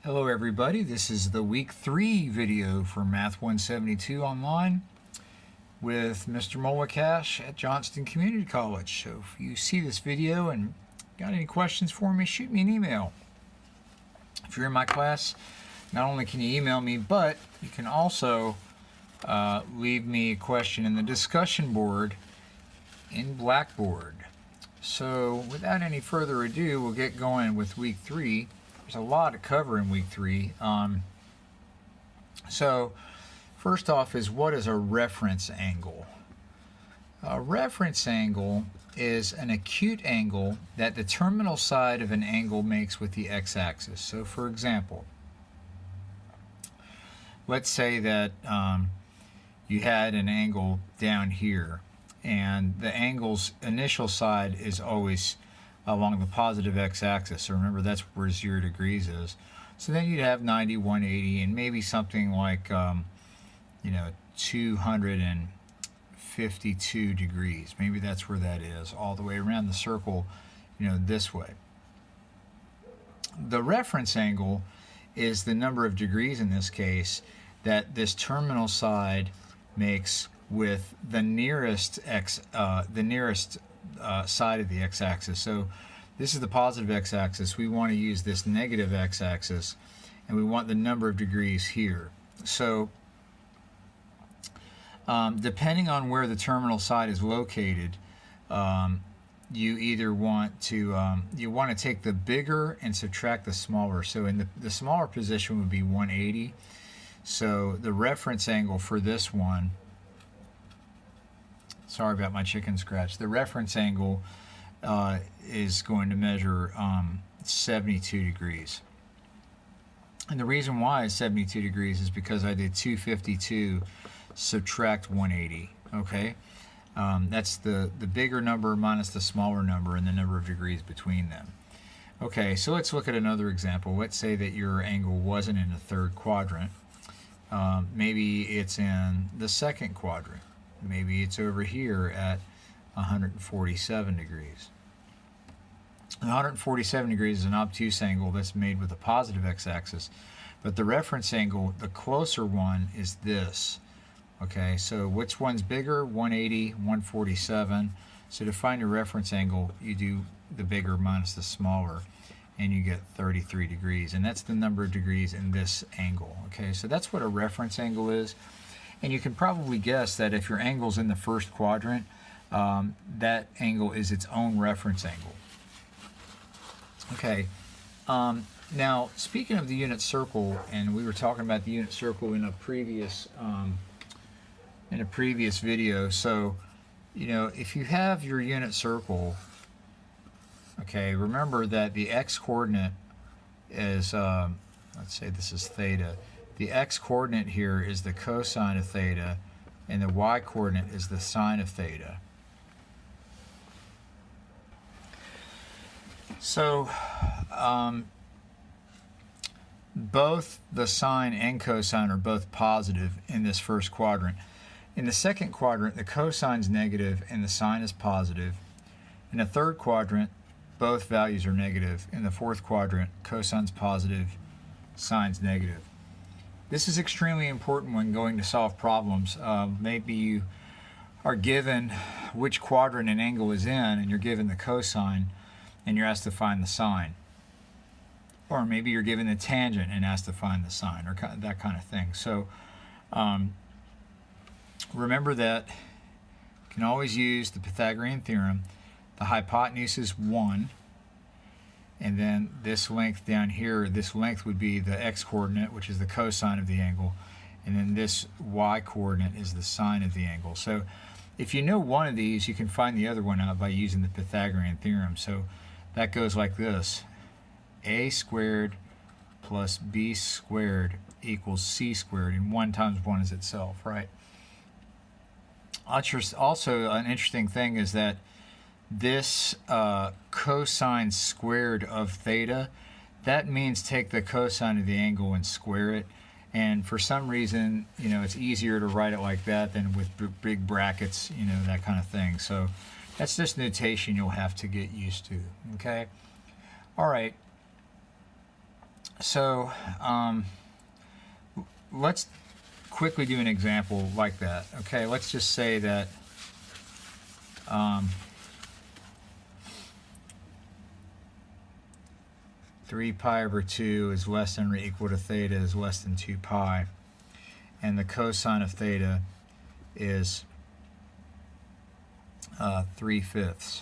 Hello everybody, this is the week 3 video for Math 172 online with Mr. Molikash at Johnston Community College. So if you see this video and got any questions for me, shoot me an email. If you're in my class, not only can you email me, but you can also leave me a question in the discussion board in Blackboard. So without any further ado, we'll get going with week 3. There's a lot to cover in week 3. So first off is, what is a reference angle? A reference angle is an acute angle that the terminal side of an angle makes with the x-axis. So for example, let's say that you had an angle down here, and the angle's initial side is always along the positive x-axis. So remember, that's where 0 degrees is. So then you'd have 90, 180, and maybe something like 252 degrees. Maybe that's where that is, all the way around the circle, this way. The reference angle is the number of degrees in this case that this terminal side makes with the nearest side of the x-axis. So this is the positive x-axis. We want to use this negative x-axis, and we want the number of degrees here. So depending on where the terminal side is located, you either want to take the bigger and subtract the smaller. So in the smaller position would be 180. So the reference angle for this one, sorry about my chicken scratch, the reference angle is going to measure 72 degrees. And the reason why it's 72 degrees is because I did 252 subtract 180, okay? That's the bigger number minus the smaller number and the number of degrees between them. Okay, so let's look at another example. Let's say that your angle wasn't in the third quadrant. Maybe it's in the second quadrant. Maybe it's over here at 147 degrees. 147 degrees is an obtuse angle that's made with a positive x-axis, but the reference angle, the closer one, is this. Okay, so which one's bigger? 180, 147. So to find your reference angle, you do the bigger minus the smaller, and you get 33 degrees, and that's the number of degrees in this angle. Okay, so that's what a reference angle is. And you can probably guess that if your angle's in the first quadrant, that angle is its own reference angle. Okay, now speaking of the unit circle, and we were talking about the unit circle in a previous video. So, if you have your unit circle, okay, remember that the x-coordinate is, let's say this is theta. The x-coordinate here is the cosine of theta, and the y-coordinate is the sine of theta. So both the sine and cosine are both positive in this first quadrant. In the second quadrant, the cosine's negative and the sine is positive. In the third quadrant, both values are negative. In the fourth quadrant, cosine's positive, sine's negative. This is extremely important when going to solve problems. Maybe you are given which quadrant an angle is in, and you're given the cosine, and you're asked to find the sine. Or maybe you're given the tangent and asked to find the sine, or that kind of thing. So remember that you can always use the Pythagorean theorem. The hypotenuse is 1. And then this length down here, this length would be the x-coordinate, which is the cosine of the angle. And then this y-coordinate is the sine of the angle. So if you know one of these, you can find the other one out by using the Pythagorean theorem. So that goes like this. A squared plus b squared equals c squared. And 1 times 1 is itself, right? Also, an interesting thing is that this cosine squared of theta, that means take the cosine of the angle and square it. And for some reason, it's easier to write it like that than with big brackets, that kind of thing. So that's just notation you'll have to get used to, okay? All right. So let's quickly do an example like that. Okay, let's just say that 3 pi over 2 is less than or equal to theta is less than 2 pi, and the cosine of theta is 3/5.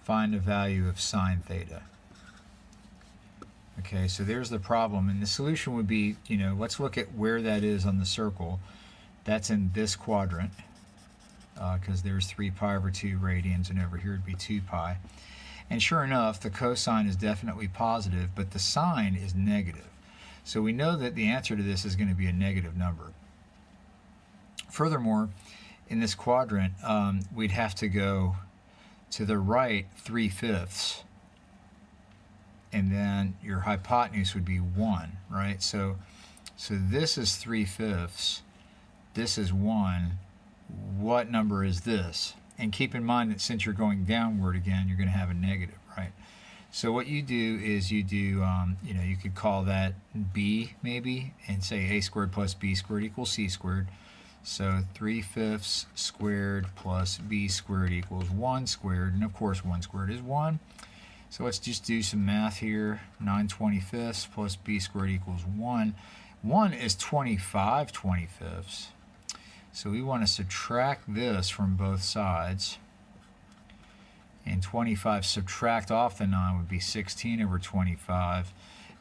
Find the value of sine theta. Okay, so there's the problem, and the solution would be, let's look at where that is on the circle. That's in this quadrant, because there's 3 pi over 2 radians, and over here would be 2 pi. And sure enough, the cosine is definitely positive, but the sine is negative. So we know that the answer to this is going to be a negative number. Furthermore, in this quadrant, we'd have to go to the right 3/5, and then your hypotenuse would be 1, right? So this is 3/5, this is 1. What number is this? And keep in mind that since you're going downward again, you're going to have a negative, right? So what you do is you could call that b maybe, and say a squared plus b squared equals c squared. So 3/5 squared plus b squared equals 1 squared, and of course 1 squared is 1. So let's just do some math here. 9/25 plus b squared equals 1. 1 is 25/25. So we want to subtract this from both sides. And 25 subtract off the 9 would be 16/25.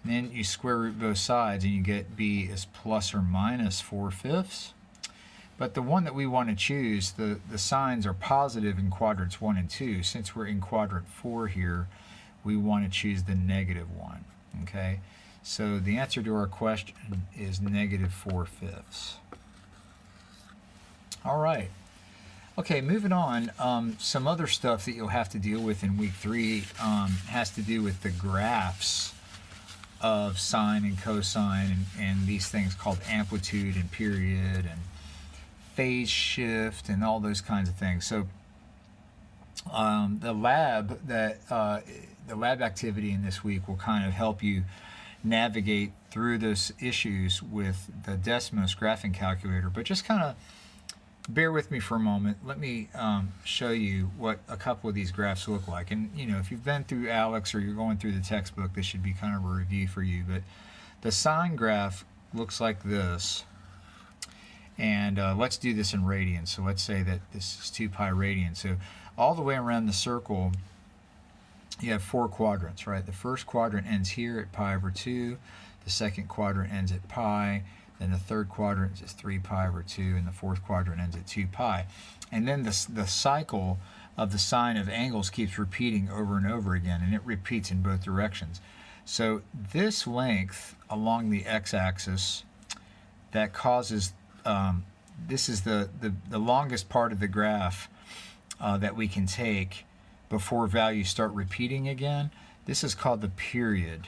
And then you square root both sides and you get b is plus or minus 4/5. But the one that we want to choose, the signs are positive in quadrants 1 and 2. Since we're in quadrant 4 here, we want to choose the negative one. Okay? So the answer to our question is negative 4/5. All right. Okay, moving on. Some other stuff that you'll have to deal with in week 3 has to do with the graphs of sine and cosine and these things called amplitude and period and phase shift and all those kinds of things. So the lab activity in this week will kind of help you navigate through those issues with the Desmos graphing calculator. But just kind of bear with me for a moment. Let me show you what a couple of these graphs look like. And if you've been through ALEKS or you're going through the textbook, this should be kind of a review for you. But the sine graph looks like this. And let's do this in radians. So let's say that this is 2 pi radians. So all the way around the circle, you have 4 quadrants, right? The first quadrant ends here at pi over 2. The second quadrant ends at pi. Then the third quadrant is 3 pi over 2. And the fourth quadrant ends at 2 pi. And then the cycle of the sine of angles keeps repeating over and over again. And it repeats in both directions. So this length along the x-axis, that causes this is the longest part of the graph that we can take before values start repeating again. This is called the period.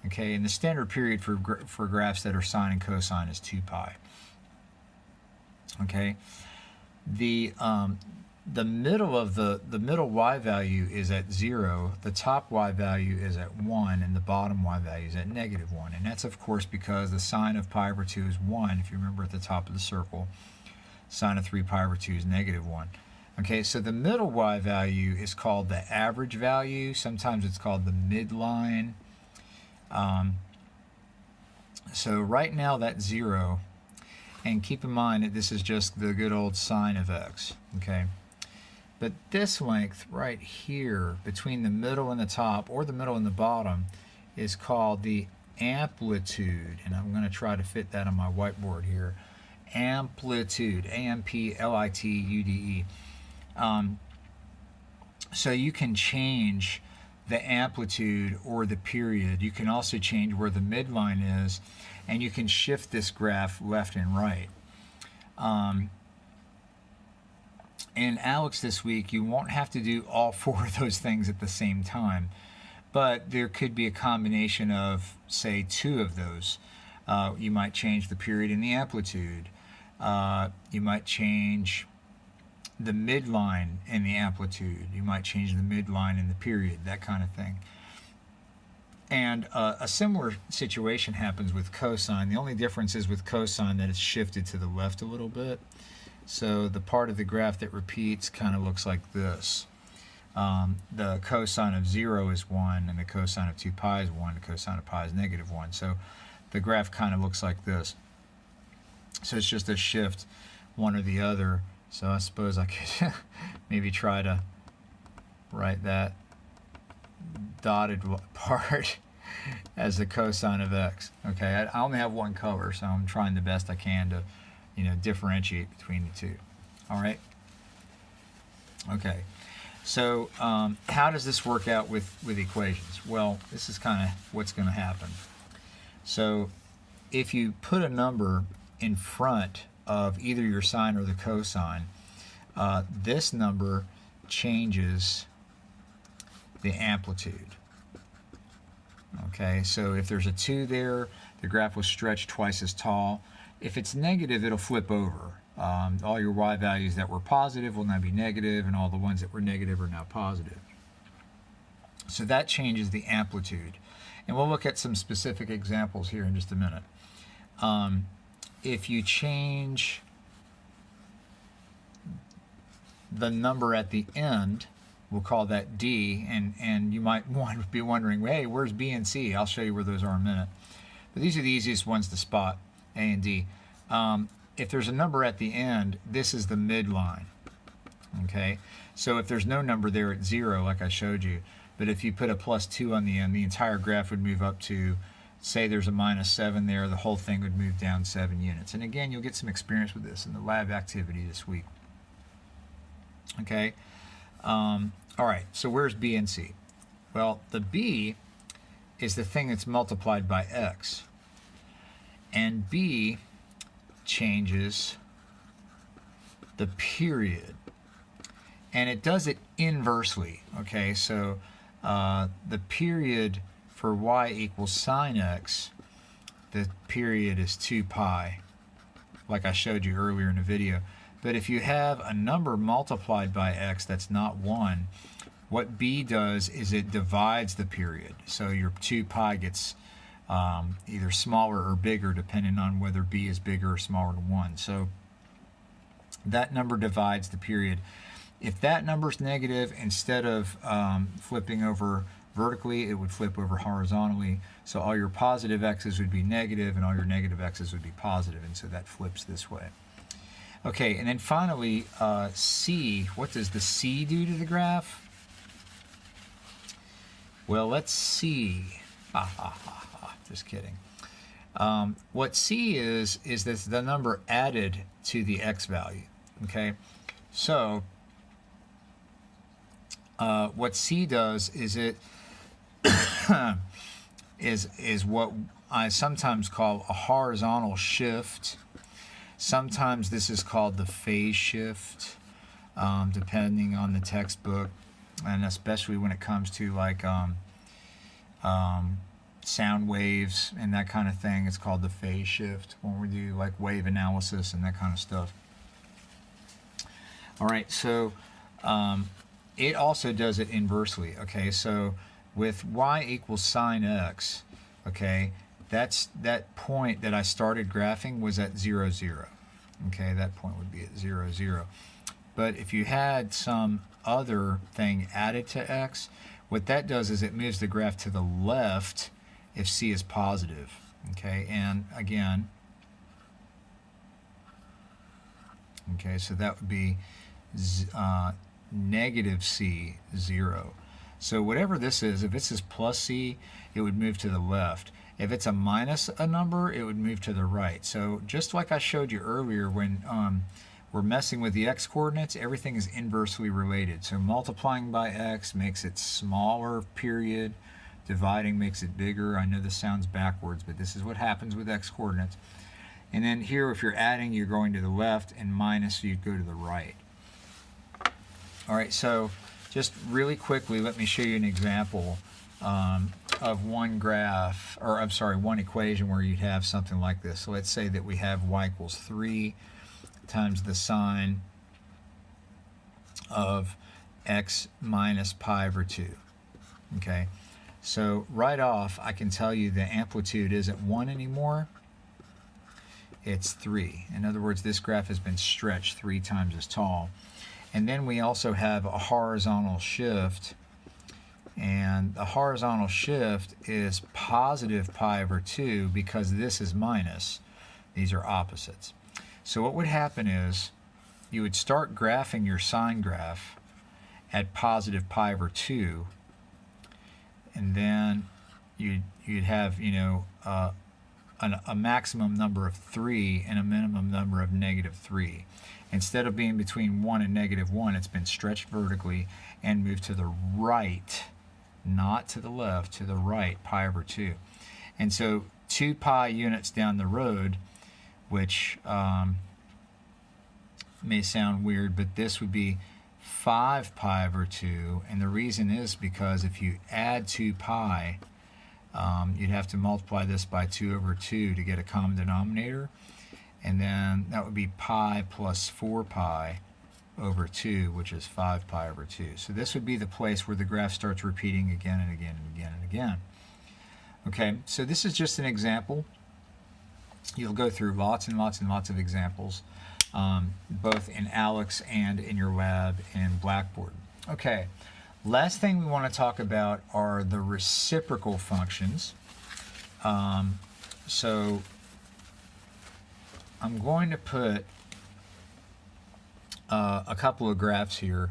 Okay, and the standard period for graphs that are sine and cosine is 2 pi. Okay, the middle of the middle y value is at 0, the top y value is at 1, and the bottom y value is at negative 1. And that's of course because the sine of pi over 2 is 1. If you remember at the top of the circle, sine of 3 pi over 2 is negative 1. Okay, so the middle y value is called the average value. Sometimes it's called the midline. So right now that's 0. And keep in mind that this is just the good old sine of x. Okay. But this length right here between the middle and the top, or the middle and the bottom, is called the amplitude. And I'm going to try to fit that on my whiteboard here. Amplitude, A-M-P-L-I-T-U-D-E. So you can change the amplitude or the period. You can also change where the midline is, and you can shift this graph left and right. In ALEKS this week, you won't have to do all 4 of those things at the same time, but there could be a combination of, say, 2 of those. You might change the period and the amplitude. You might change the midline in the amplitude. You might change the midline in the period, that kind of thing. And a similar situation happens with cosine. The only difference is with cosine that it's shifted to the left a little bit. So the part of the graph that repeats kind of looks like this. The cosine of 0 is 1, and the cosine of 2 pi is 1, the cosine of pi is -1. So the graph kind of looks like this. So it's just a shift, one or the other. So I suppose I could maybe try to write that dotted part as the cosine of x. Okay, I only have one color, so I'm trying the best I can to, differentiate between the two. All right. Okay. So how does this work out with equations? Well, this is kind of what's going to happen. So if you put a number in front of either your sine or the cosine, this number changes the amplitude. Okay, so if there's a 2 there, the graph will stretch twice as tall. If it's negative, it'll flip over. All your y values that were positive will now be negative, and all the ones that were negative are now positive. So that changes the amplitude. And we'll look at some specific examples here in just a minute. If you change the number at the end, we'll call that D, and you might be wondering, hey, where's B and C? I'll show you where those are in a minute. But these are the easiest ones to spot, A and D. If there's a number at the end, this is the midline. Okay, so if there's no number there at 0, like I showed you, but if you put a +2 on the end, the entire graph would move up to, say there's a -7 there, the whole thing would move down 7 units. And again, you'll get some experience with this in the lab activity this week. Okay, all right, so where's B and C? Well, the B is the thing that's multiplied by x, and B changes the period, and it does it inversely. Okay, so the period for y equals sine x, the period is 2 pi, like I showed you earlier in the video. But if you have a number multiplied by x that's not 1, what B does is it divides the period. So your 2 pi gets either smaller or bigger depending on whether B is bigger or smaller than 1. So that number divides the period. If that number is negative, instead of flipping over vertically, it would flip over horizontally. So all your positive x's would be negative and all your negative x's would be positive, and so that flips this way. Okay, and then finally, C. What does the C do to the graph? Well, let's see. Just kidding. What C is this the number added to the x value. Okay, so what C does is it is what I sometimes call a horizontal shift. Sometimes this is called the phase shift, depending on the textbook, and especially when it comes to like sound waves and that kind of thing. It's called the phase shift when we do like wave analysis and that kind of stuff. All right, so it also does it inversely. Okay, so with y equals sine x, okay, that point that I started graphing was at 0, 0. Okay, that point would be at 0, 0. But if you had some other thing added to x, what that does is it moves the graph to the left if C is positive. Okay, and again, okay, so that would be negative C, 0. So whatever this is, if this is plus C, it would move to the left. If it's a minus a number, it would move to the right. So just like I showed you earlier, when we're messing with the x-coordinates, everything is inversely related. So multiplying by x makes it smaller, period. Dividing makes it bigger. I know this sounds backwards, but this is what happens with x-coordinates. And then here, if you're adding, you're going to the left, and minus, you'd go to the right. All right, so just really quickly, let me show you an example of one graph, or I'm sorry, one equation where you'd have something like this. So let's say that we have y equals 3 times the sine of x minus pi over 2. Okay, so right off I can tell you the amplitude isn't 1 anymore, it's 3. In other words, this graph has been stretched 3 times as tall. And then we also have a horizontal shift, and the horizontal shift is positive pi over 2 because this is minus. These are opposites. So what would happen is you would start graphing your sine graph at positive pi over 2, and then you'd have, you know, a maximum number of 3 and a minimum number of negative 3. Instead of being between 1 and negative 1, it's been stretched vertically and moved to the right, not to the left, to the right, pi over 2. And so 2 pi units down the road, which may sound weird, but this would be 5 pi over 2, and the reason is because if you add 2 pi, you'd have to multiply this by 2 over 2 to get a common denominator, and then that would be pi plus 4 pi over 2, which is 5 pi over 2. So this would be the place where the graph starts repeating again and again and again and again. Okay, so this is just an example. You'll go through lots and lots and lots of examples, both in ALEKS and in your lab in Blackboard. Okay, last thing we want to talk about are the reciprocal functions. So I'm going to put a couple of graphs here.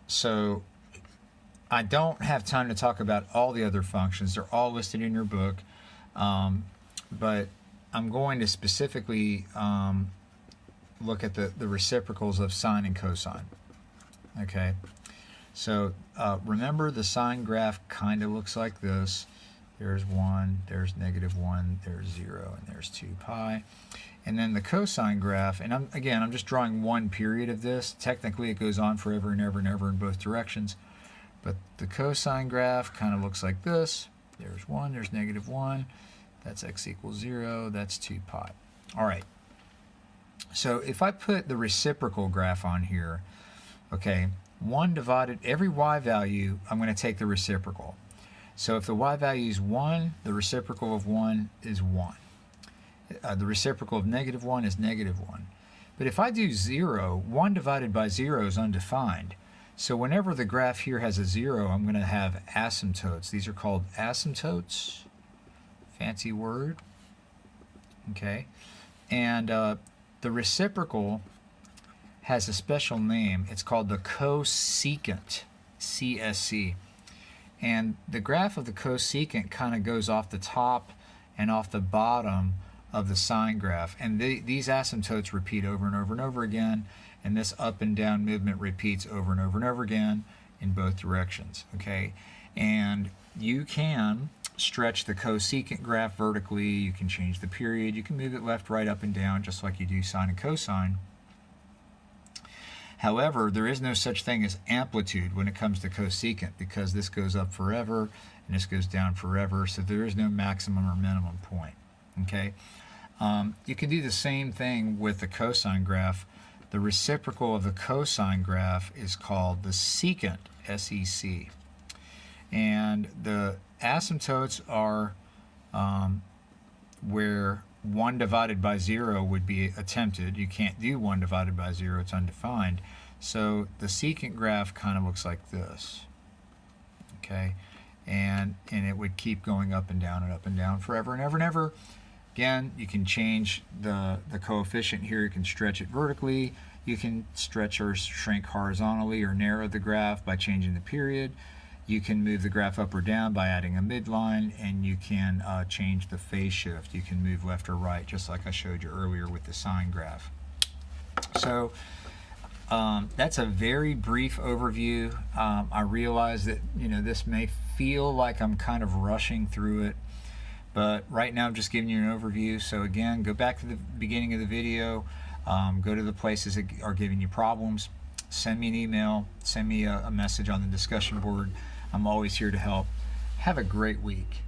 So I don't have time to talk about all the other functions. They're all listed in your book, but I'm going to specifically look at the reciprocals of sine and cosine. Okay, so remember the sine graph kind of looks like this. There's 1, there's negative 1, there's 0, and there's 2 pi. And then the cosine graph, and I'm just drawing one period of this. Technically it goes on forever and ever and ever in both directions. But the cosine graph kind of looks like this. There's 1, there's negative 1. That's x equals 0, that's 2 pi. All right. So if I put the reciprocal graph on here, okay, 1 divided, every y value, I'm going to take the reciprocal. So if the y value is 1, the reciprocal of 1 is 1. The reciprocal of negative 1 is negative 1. But if I do 0, 1 divided by 0 is undefined. So whenever the graph here has a 0, I'm going to have asymptotes. These are called asymptotes. Fancy word. Okay. And the reciprocal has a special name. It's called the cosecant, CSC. And the graph of the cosecant kind of goes off the top and off the bottom of the sine graph. And these asymptotes repeat over and over and over again. And this up and down movement repeats over and over and over again in both directions. Okay, and you can stretch the cosecant graph vertically. You can change the period. You can move it left, right, up, and down, just like you do sine and cosine. However, there is no such thing as amplitude when it comes to cosecant, because this goes up forever and this goes down forever, so there is no maximum or minimum point. Okay, you can do the same thing with the cosine graph. The reciprocal of the cosine graph is called the secant, S-E-C. And the asymptotes are where 1 divided by 0 would be attempted. You can't do 1 divided by 0, it's undefined. So the secant graph kind of looks like this. Okay, and it would keep going up and down forever and ever and ever. Again, you can change the coefficient here. You can stretch it vertically. You can stretch or shrink horizontally or narrow the graph by changing the period. You can move the graph up or down by adding a midline, and you can change the phase shift. You can move left or right, just like I showed you earlier with the sine graph. So that's a very brief overview. I realize that this may feel like I'm kind of rushing through it, but right now I'm just giving you an overview. So again, go back to the beginning of the video, go to the places that are giving you problems, send me an email, send me a message on the discussion board. I'm always here to help. Have a great week.